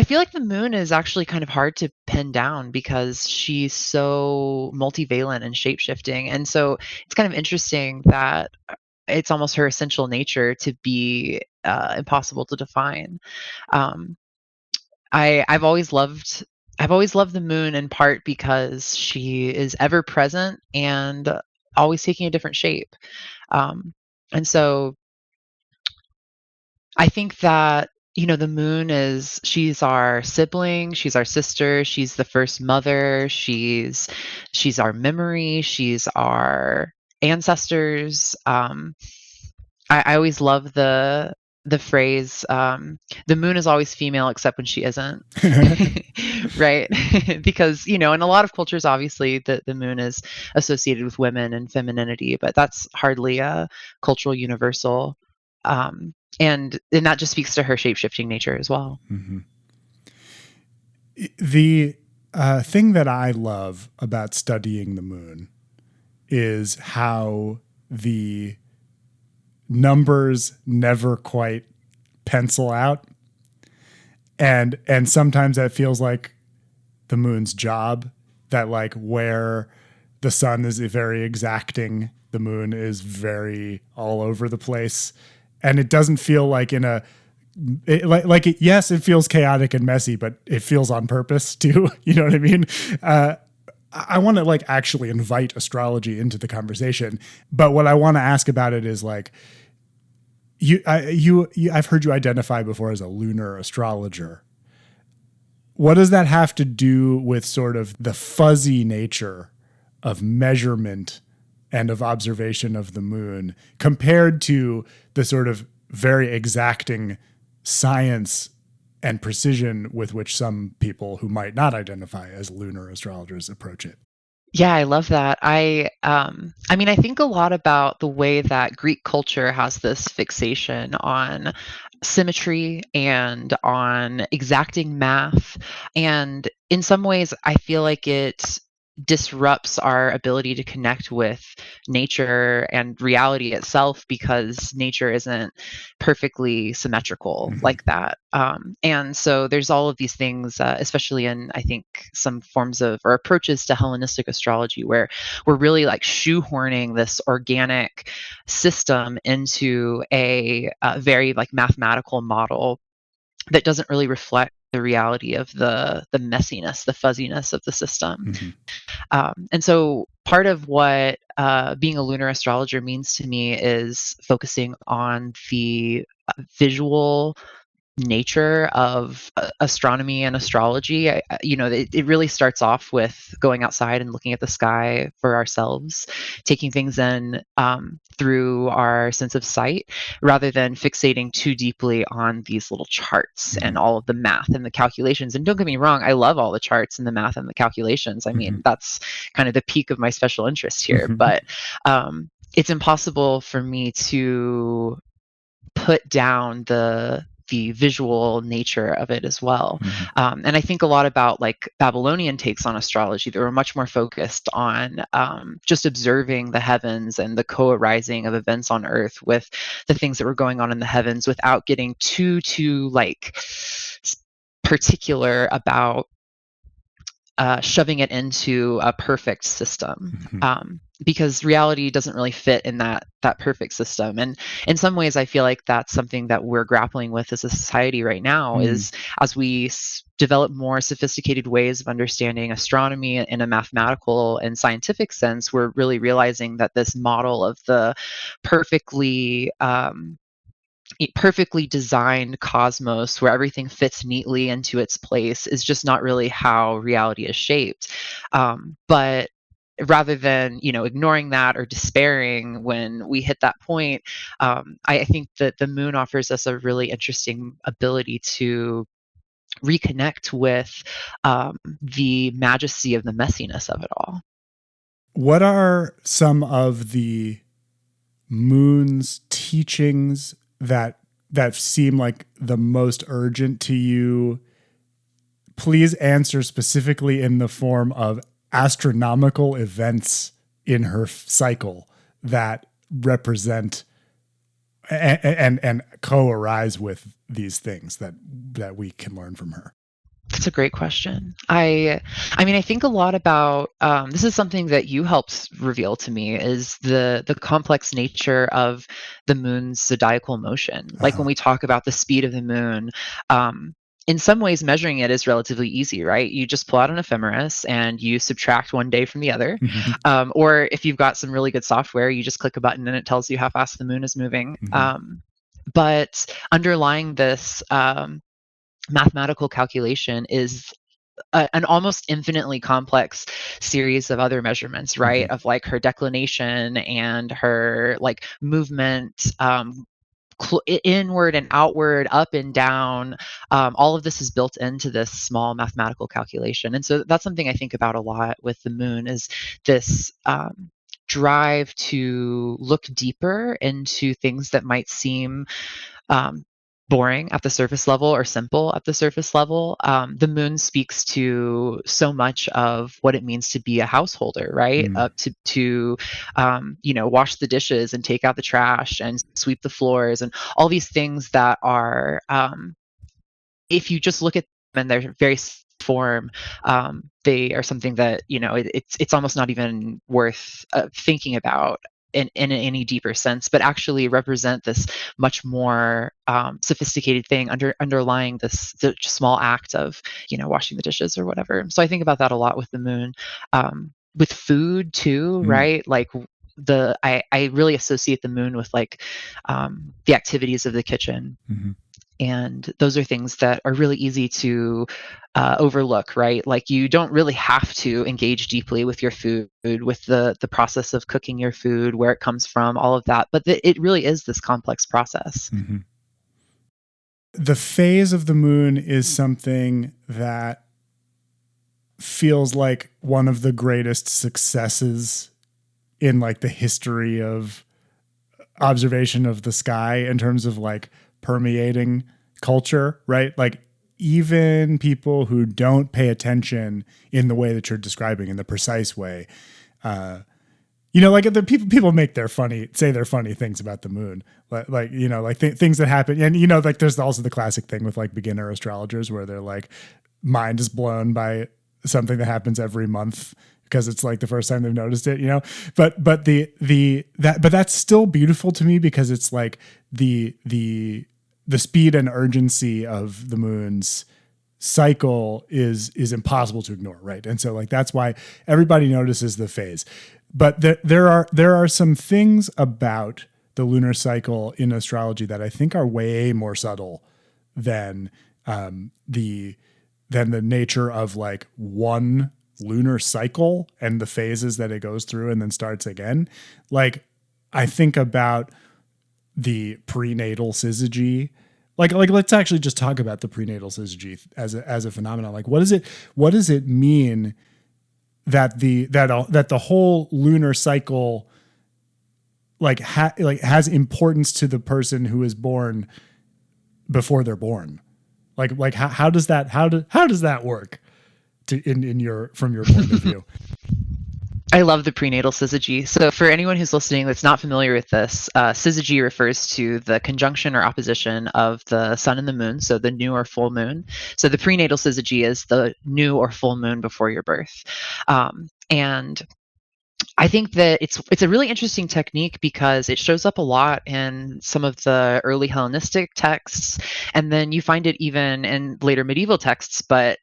I feel like the moon is actually kind of hard to pin down because she's so multivalent and shape-shifting, and so it's kind of interesting that it's almost her essential nature to be, impossible to define. Um, I've always loved the moon in part because she is ever present and always taking a different shape. Um, and so I think that, the moon she's our sibling, she's our sister, she's the first mother, she's our memory, she's our ancestors. I always love the phrase, "The moon is always female except when she isn't." Right? Because, in a lot of cultures, obviously, the moon is associated with women and femininity, but that's hardly a cultural universal. And that just speaks to her shape-shifting nature as well. Mhm. The thing that I love about studying the moon is how the numbers never quite pencil out. And sometimes that feels like the moon's job, that like where the sun is very exacting, the moon is very all over the place. And it doesn't feel like in a yes, it feels chaotic and messy, but it feels on purpose too. You know what I mean? I want to like actually invite astrology into the conversation, but what I want to ask about it is like I've heard you identify before as a lunar astrologer. What does that have to do with sort of the fuzzy nature of measurement and of observation of the moon compared to the sort of very exacting science and precision with which some people who might not identify as lunar astrologers approach it? Yeah, I love that. I mean, I think a lot about the way that Greek culture has this fixation on symmetry and on exacting math. And in some ways, I feel like it disrupts our ability to connect with nature and reality itself because nature isn't perfectly symmetrical Mm-hmm. like that. And so there's all of these things, especially in, I think, some forms of or approaches to Hellenistic astrology, where we're really like shoehorning this organic system into a very like mathematical model that doesn't really reflect the reality of the messiness, the fuzziness of the system. Mm-hmm. And so part of what being a lunar astrologer means to me is focusing on the visual nature of astronomy and astrology. It really starts off with going outside and looking at the sky for ourselves, taking things in through our sense of sight, rather than fixating too deeply on these little charts Mm-hmm. and all of the math and the calculations. And don't get me wrong, I love all the charts and the math and the calculations. I Mm-hmm. mean, that's kind of the peak of my special interest here. Mm-hmm. But it's impossible for me to put down the visual nature of it as well. Mm-hmm. And I think a lot about like Babylonian takes on astrology that were much more focused on just observing the heavens and the co-arising of events on Earth with the things that were going on in the heavens without getting too like particular about shoving it into a perfect system, Mm-hmm. because reality doesn't really fit in that perfect system. And in some ways, I feel like that's something that we're grappling with as a society right now. Mm-hmm. Is as we develop more sophisticated ways of understanding astronomy in a mathematical and scientific sense, we're really realizing that this model of the perfectly perfectly designed cosmos where everything fits neatly into its place is just not really how reality is shaped. But rather than ignoring that or despairing when we hit that point, I think that the moon offers us a really interesting ability to reconnect with the majesty of the messiness of it all. What are some of the moon's teachings that seem like the most urgent to you? Please answer specifically in the form of astronomical events in her cycle that represent and co-arise with these things that we can learn from her. That's a great question. I mean, I think a lot about this is something that you helped reveal to me is the complex nature of the moon's zodiacal motion. Like when Uh-huh. we talk about the speed of the moon, um, in some ways measuring it is relatively easy, right? You just pull out an ephemeris and you subtract one day from the other. Hmm. Or if you've got some really good software, you just click a button and it tells you how fast the moon is moving. Hmm. But underlying this mathematical calculation is an almost infinitely complex series of other measurements, right? Hmm. Of like her declination and her like movement, inward and outward, up and down. All of this is built into this small mathematical calculation, and so that's something I think about a lot with the moon is this. Drive to look deeper into things that might seem um, boring at the surface level or simple at the surface level. The moon speaks to so much of what it means to be a householder, right? Mm. Up to wash the dishes and take out the trash and sweep the floors and all these things that are if you just look at them in their very form, they are something that it's almost not even worth thinking about in any deeper sense, but actually represent this much more sophisticated thing underlying this the small act of washing the dishes or whatever. So I think about that a lot with the moon, with food too, Mm. right? Like I really associate the moon with like the activities of the kitchen, Hmm. and those are things that are really easy to overlook, right? Like you don't really have to engage deeply with your food, with the process of cooking your food, where it comes from, all of that. But it really is this complex process. Hmm. The phase of the moon is something that feels like one of the greatest successes in like the history of observation of the sky in terms of like permeating culture, right? Like even people who don't pay attention in the way that you're describing, in the precise way, like the people make say their funny things about the moon, things that happen, and like there's also the classic thing with like beginner astrologers where they're like mind is blown by something that happens every month because it's like the first time they've noticed it, but that's still beautiful to me because it's like the speed and urgency of the moon's cycle is impossible to ignore, right? And so like that's why everybody notices the phase. But there are some things about the lunar cycle in astrology that I think are way more subtle than the nature of like one lunar cycle and the phases that it goes through and then starts again. Like I think about the prenatal syzygy. Like let's actually just talk about the prenatal syzygy as a phenomenon. Like what does it mean that the whole lunar cycle has importance to the person who is born before they're born? Like how does that work in your from your point of view? I love the prenatal syzygy. So, for anyone who's listening that's not familiar with this, syzygy refers to the conjunction or opposition of the sun and the moon, so the new or full moon. So, the prenatal syzygy is the new or full moon before your birth. And I think that it's a really interesting technique because it shows up a lot in some of the early Hellenistic texts, and then you find it even in later medieval texts. But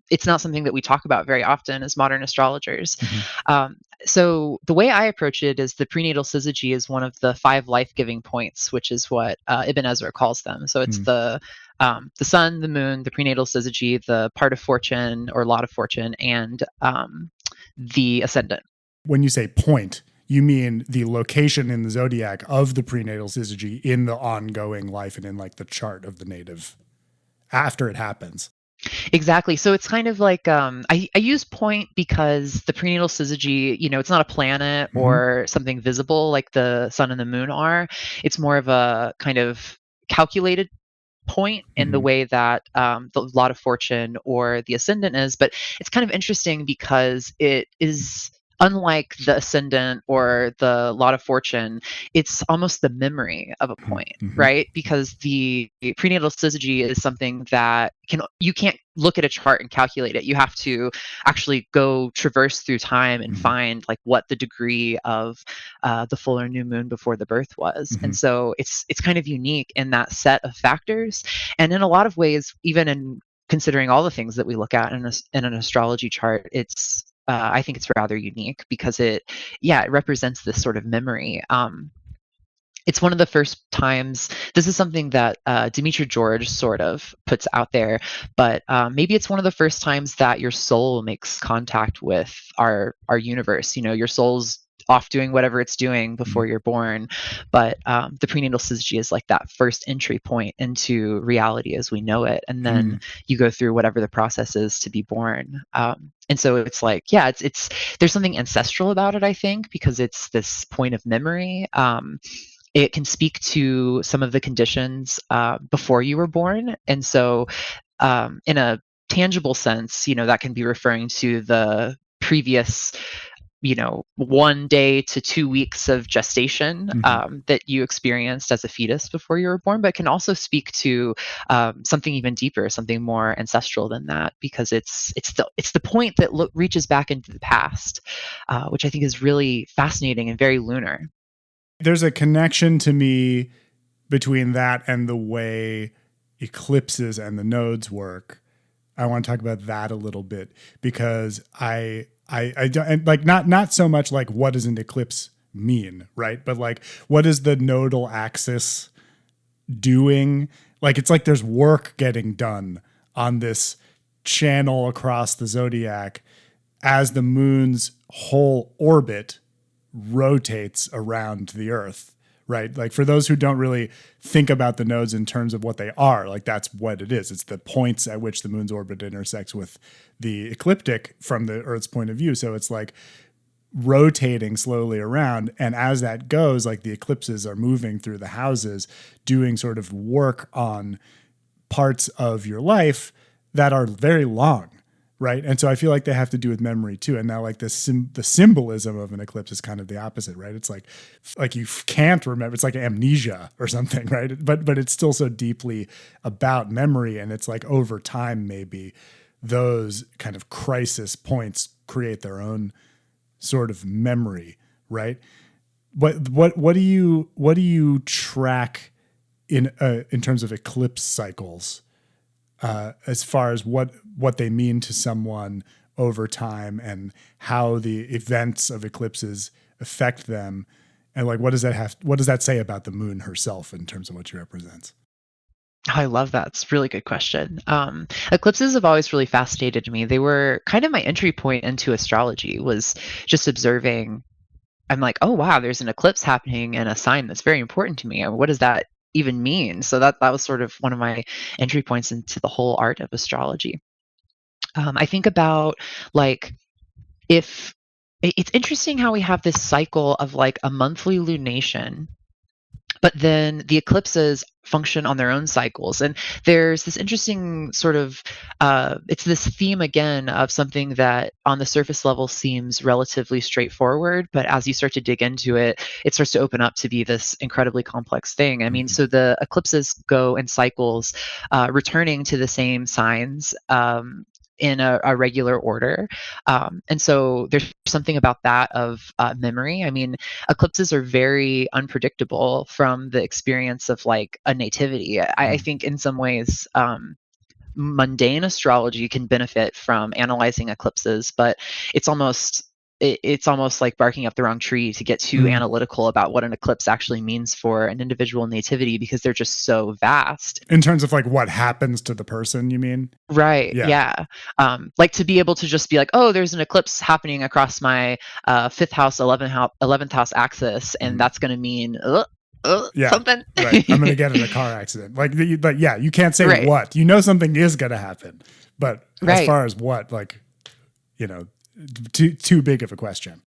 it's not something that we talk about very often as modern astrologers. Mm-hmm. Um, so the way I approach it is the prenatal syzygy is one of the five life-giving points, which is what Ibn Ezra calls them. So it's the sun, the moon, the prenatal syzygy, the part of fortune or lot of fortune, and the ascendant. When you say point, you mean the location in the zodiac of the prenatal syzygy in the ongoing life and in like the chart of the native after it happens. Exactly. So it's kind of like I use point because the prenatal syzygy, it's not a planet Mm-hmm. or something visible like the sun and the moon are. It's more of a kind of calculated point in the Mm-hmm. way that the lot of fortune or the ascendant is. But it's kind of interesting because it is unlike the ascendant or the lot of fortune, it's almost the memory of a point, Mm-hmm. right? Because the prenatal syzygy is something that you can't look at a chart and calculate it. You have to actually go traverse through time and Mm-hmm. find like what the degree of the full or new moon before the birth was. Mm-hmm. And so it's kind of unique in that set of factors. And in a lot of ways, even in considering all the things that we look at in an astrology chart, I think it's rather unique because it represents this sort of memory. It's one of the first times. This is something that Demetra George sort of puts out there, but maybe it's one of the first times that your soul makes contact with our universe. You know, your soul's off doing whatever it's doing before you're born, but the prenatal syzygy is like that first entry point into reality as we know it, and Mm-hmm. then you go through whatever the process is to be born. And so it's like, yeah, it's there's something ancestral about it, I think, because it's this point of memory. It can speak to some of the conditions before you were born. And so, in a tangible sense, you know, that can be referring to the previous, 1 day to 2 weeks of gestation Mm-hmm. that you experienced as a fetus before you were born, but can also speak to something even deeper, something more ancestral than that, because it's the point that reaches back into the past, which I think is really fascinating and very lunar. There's a connection to me between that and the way eclipses and the nodes work. I want to talk about that a little bit because I don't, and like not so much like what does an eclipse mean, right? But like what is the nodal axis doing? Like it's like there's work getting done on this channel across the zodiac as the moon's whole orbit rotates around the earth, right? Like for those who don't really think about the nodes in terms of what they are, like that's what it is. It's the points at which the moon's orbit intersects with the ecliptic from the earth's point of view. So it's like rotating slowly around, and as that goes, like the eclipses are moving through the houses doing sort of work on parts of your life that are very long, right? And so I feel like they have to do with memory too. And now like the symbolism of an eclipse is kind of the opposite, right? It's like you can't remember. It's like amnesia or something, right? But it's still so deeply about memory, and it's like over time maybe those kind of crisis points create their own sort of memory, right? What do you track in terms of eclipse cycles, as far as what they mean to someone over time and how the events of eclipses affect them, and like what does that say about the moon herself in terms of what she represents? I love that. It's a really good question. Eclipses have always really fascinated me. They were kind of my entry point into astrology, was just observing. I'm like, oh wow, there's an eclipse happening in a sign that's very important to me. What does that even mean? So that was sort of one of my entry points into the whole art of astrology. I think about like if it's interesting how we have this cycle of like a monthly lunation, but then the eclipses function on their own cycles, and there's this interesting sort of it's this theme again of something that on the surface level seems relatively straightforward, but as you start to dig into it, it starts to open up to be this incredibly complex thing. I mean, Mm-hmm. so the eclipses go in cycles, returning to the same signs in a regular order. And so there's something about that of memory. I mean, eclipses are very unpredictable from the experience of like a nativity. I think in some ways, mundane astrology can benefit from analyzing eclipses, but it's almost it's almost like barking up the wrong tree to get too Mm-hmm. analytical about what an eclipse actually means for an individual nativity, because they're just so vast. In terms of like what happens to the person, you mean? Right. Yeah. Yeah. Like to be able to just be like, oh, there's an eclipse happening across my fifth house, 11th house axis, and Mm-hmm. that's going to mean Yeah, something. right. I'm gonna get in a car accident. Like yeah, you can't say Right. what. You know something is gonna happen, but as Right. far as what, like, you know, too big of a question.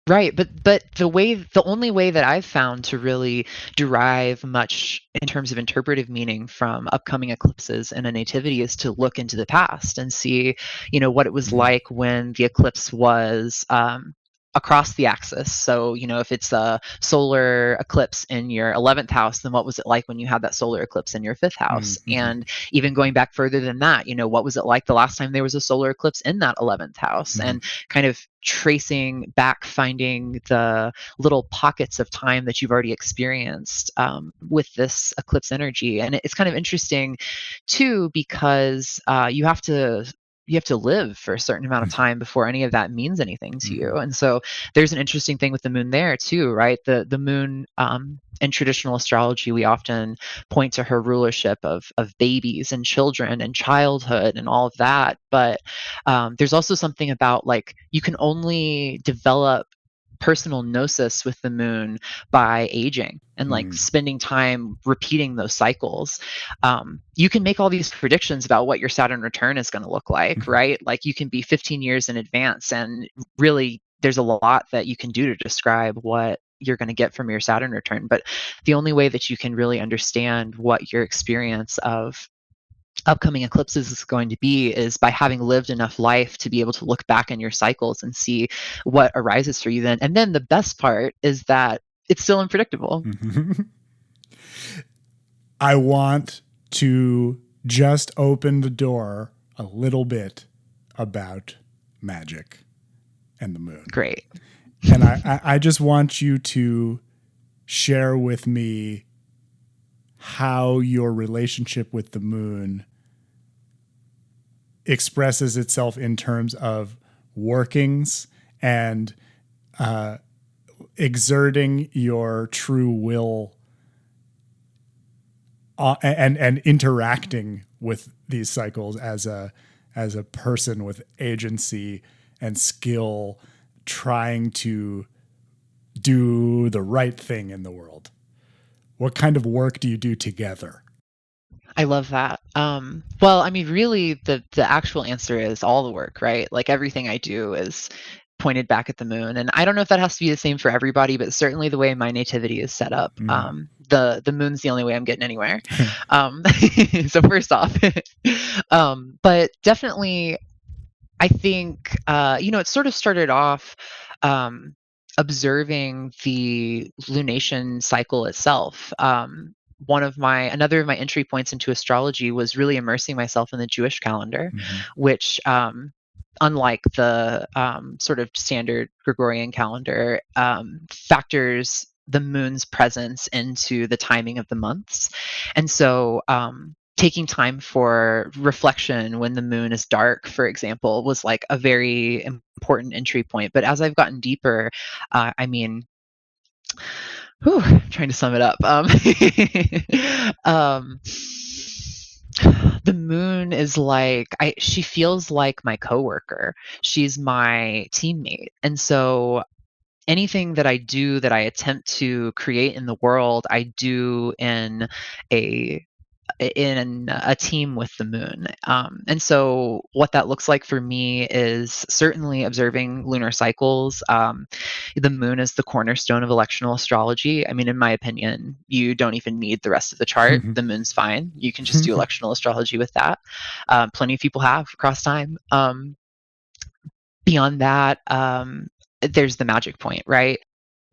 Right, but the only way that I've found to really derive much in terms of interpretive meaning from upcoming eclipses in a nativity is to look into the past and see, what it was Mm-hmm. like when the eclipse was. across the axis. So, if it's a solar eclipse in your 11th house, then what was it like when you had that solar eclipse in your 5th house? Mm-hmm. And even going back further than that, what was it like the last time there was a solar eclipse in that 11th house? Mm-hmm. And kind of tracing back, finding the little pockets of time that you've already experienced with this eclipse energy. And it's kind of interesting too, because you have to live for a certain amount of time before any of that means anything to Mm-hmm. you. And so there's an interesting thing with the moon there too, right? The moon, in traditional astrology, we often point to her rulership of babies and children and childhood and all of that. But there's also something about, like, you can only develop personal gnosis with the moon by aging and, like, Mm-hmm. spending time repeating those cycles. You can make all these predictions about what your Saturn return is going to look like, right? Like, you can be 15 years in advance, and really there's a lot that you can do to describe what you're going to get from your Saturn return. But the only way that you can really understand what your experience of upcoming eclipses is going to be is by having lived enough life to be able to look back in your cycles and see what arises for you then. And then the best part is that it's still unpredictable. Mm-hmm. I want to just open the door a little bit about magic and the moon. Great. And I just want you to share with me how your relationship with the moon expresses itself in terms of workings and exerting your true will and interacting with these cycles as a person with agency and skill, trying to do the right thing in the world. What kind of work do you do together? I love that. Well, I mean, really, the actual answer is all the work, right? Like, everything I do is pointed back at the moon, and I don't know if that has to be the same for everybody, but certainly the way my nativity is set up, Mm. the moon's the only way I'm getting anywhere. Um, so first off, but definitely, I think, it sort of started off um, observing the lunation cycle itself. Another of my entry points into astrology was really immersing myself in the Jewish calendar, Mm-hmm. which, unlike the sort of standard Gregorian calendar, factors the moon's presence into the timing of the months. And so, taking time for reflection when the moon is dark, for example, was like a very important entry point. But as I've gotten deeper, I mean, whew, trying to sum it up. Um, the moon is like, she feels like my coworker. She's my teammate. And so anything that I do, that I attempt to create in the world, I do a in a team with the moon. And so what that looks like for me is certainly observing lunar cycles. The moon is the cornerstone of electional astrology. I mean, in my opinion, you don't even need the rest of the chart. The moon's fine. You can just do electional astrology with that. Plenty of people have across time. Beyond that, there's the magic point, right?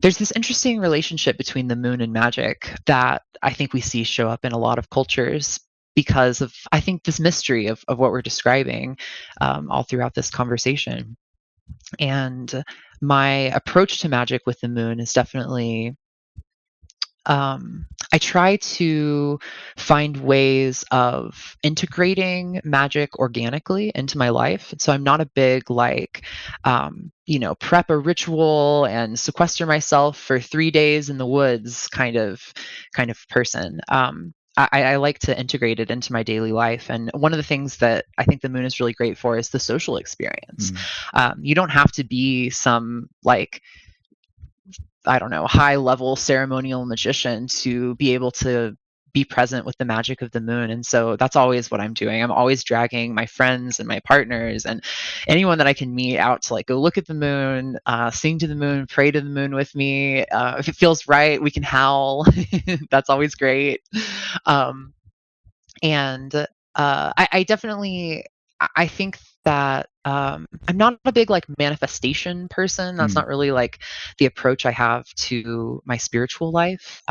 There's this interesting relationship between the moon and magic that I think we see show up in a lot of cultures because of, I think, this mystery of what we're describing all throughout this conversation. And my approach to magic with the moon is definitely, I try to find ways of integrating magic organically into my life. So I'm not a big, like, prep a ritual and sequester myself for 3 days in the woods kind of person. I like to integrate it into my daily life. And one of the things that I think the moon is really great for is the social experience. Mm. You don't have to be some, like, I don't know, high level ceremonial magician to be able to be present with the magic of the moon. And so that's always what I'm doing. I'm always dragging my friends and my partners and anyone that I can meet out to, like, go look at the moon, sing to the moon, pray to the moon with me. If it feels right, we can howl. That's always great. Um, and I definitely I think that I'm not a big like manifestation person. That's Mm. not really like the approach I have to my spiritual life.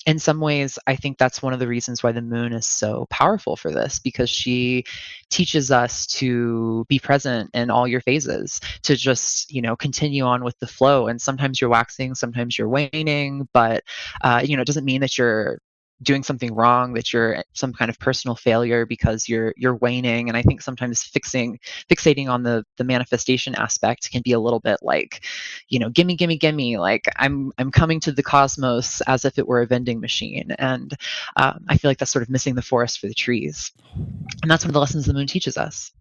In some ways, I think that's one of the reasons why the moon is so powerful for this, because she teaches us to be present in all your phases, to just, continue on with the flow. And sometimes you're waxing, sometimes you're waning, but, it doesn't mean that you're doing something wrong, that you're some kind of personal failure because you're waning. And I think sometimes fixating on the manifestation aspect can be a little bit like, gimme, gimme, gimme. Like I'm coming to the cosmos as if it were a vending machine, and I feel like that's sort of missing the forest for the trees. And that's one of the lessons the moon teaches us.